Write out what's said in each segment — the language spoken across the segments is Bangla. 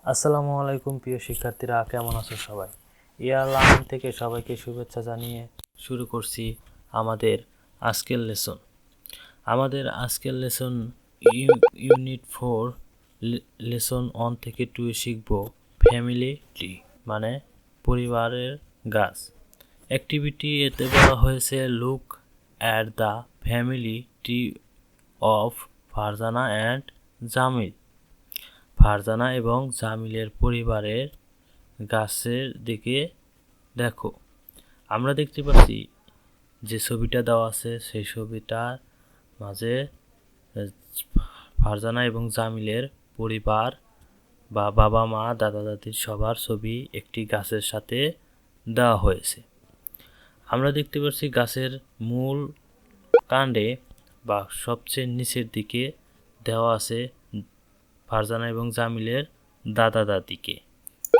আসসালামু আলাইকুম প্রিয় শিক্ষার্থীরা, কেমন আছো সবাই? A.R.Learning থেকে সবাইকে শুভেচ্ছা জানিয়ে শুরু করছি আমাদের আজকের লেসন। ইউনিট 4 লেসন 1 থেকে 2 শিখব ফ্যামিলি ট্রি, মানে পরিবারের গাছ। অ্যাক্টিভিটি এতে বলা হয়েছে look at the family tree of Farzana and Jamil. Farzana এবং জামিলের পরিবারের গাছের দিকে দেখো। আমরা দেখতে পাচ্ছি যে ছবিটা দেওয়া আছে, সেই ছবিটার মাঝে ফারজানা এবং জামিলের পরিবার বা বাবা মা দাদা দাদির সবার ছবি একটি গাছের সাথে দেওয়া হয়েছে। আমরা দেখতে পাচ্ছি গাছের মূল কাণ্ডে বা সবচেয়ে নিচের দিকে দেওয়া আছে ফারজানা এবং জামিলের দাদা দাদিকে,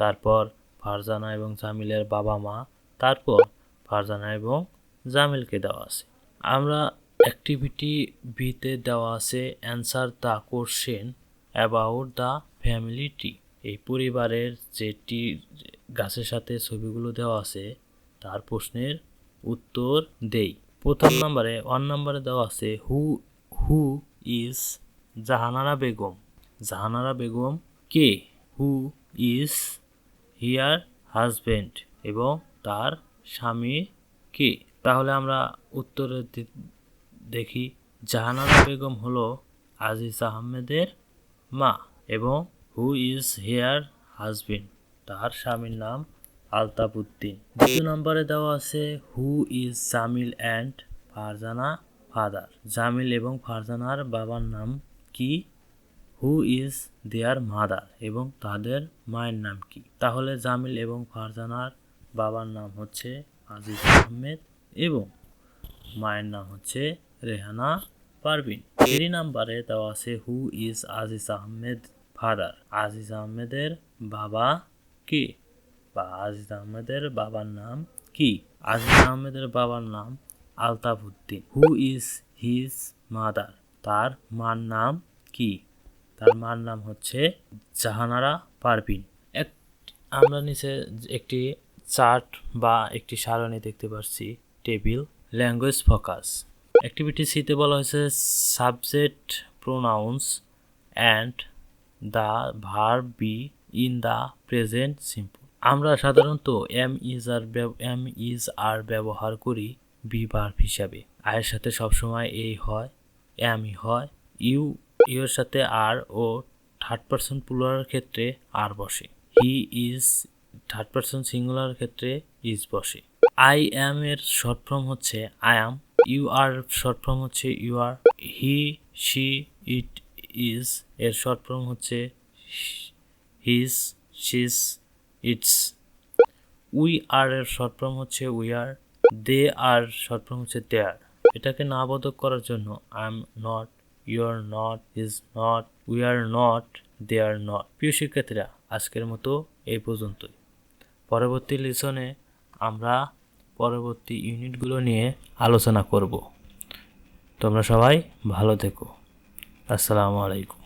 তারপর ফারজানা এবং জামিলের বাবা মা, তারপর ফারজানা এবং জামিলকে দেওয়া আছে। আমরা অ্যাক্টিভিটি বিতে দেওয়া আছে answer the question about the family tree. এই পরিবারের যেটি গাছের সাথে ছবিগুলো দেওয়া আছে তার প্রশ্নের উত্তর দেই। প্রথম নম্বরে 1 নম্বরে দেওয়া আছে who is Jahanara Begum. Jahanara Begum K? Who is here husband, এবং তার স্বামী কে? তাহলে আমরা উত্তরে দেখি, জাহানারা বেগম হলো আজিজ আহমেদের মা, এবং হু ইজ হিয়ার হাজবেন্ড, তার স্বামীর নাম আলতাফ উদ্দিন। দ্বিতীয় নম্বরে দেওয়া আছে who is Jamil and Farzana father. Jamil এবং ফারজানার বাবার নাম কি? হু ইজ দেয়ার মাদার, এবং তাদের মায়ের নাম কি? তাহলে জামিল এবং ফারজানার বাবার নাম হচ্ছে আজিজ আহমেদ এবং মায়ের নাম হচ্ছে রেহানা পারভিন। 3 নম্বরে দেওয়া আছে who is Aziz Ahmed father. Aziz আহমেদের বাবা কে, বা আজিজ আহমেদের বাবার নাম কি? আজিজ আহমেদের বাবার নাম Altaf Uddin. Who is his mother, তার মার নাম কি? তার মার নাম হচ্ছে জাহানারা পারভিন। আমরা নিচে একটি চার্ট বা একটি সারণী দেখতে পাচ্ছি, টেবিল। Language focus. অ্যাক্টিভিটি সিতে বলা হয়েছে subject pronouns and the verb be in the present simple. আমরা সাধারণত এম ইজ আর ব্যবহার করি বি ভার্ব হিসাবে। আয়ের সাথে সবসময় এই হয়, এমই হয়। এর সাথে আর ও থার্ড পারসন প্লুরালের ক্ষেত্রে আর বসে। He is third person singular ক্ষেত্রে ইজ বসে। আই অ্যাম এর শর্ট ফর্ম হচ্ছে I am. You are short form হচ্ছে you are. He she it is এর শর্ট ফর্ম হচ্ছে he's she's it's. We are এর শর্ট ফর্ম হচ্ছে we are. They are short form হচ্ছে দেয়ার। এটাকে না বোধক করার জন্য I am not, you are not, is not, we are not, they are not. প্রিয় শিক্ষার্থীরা, আজকের মতো এই পর্যন্তই। পরবর্তী লেসনে আমরা পরবর্তী ইউনিটগুলো নিয়ে আলোচনা করব। তোমরা সবাই ভালো থেকো। আসসালামু আলাইকুম।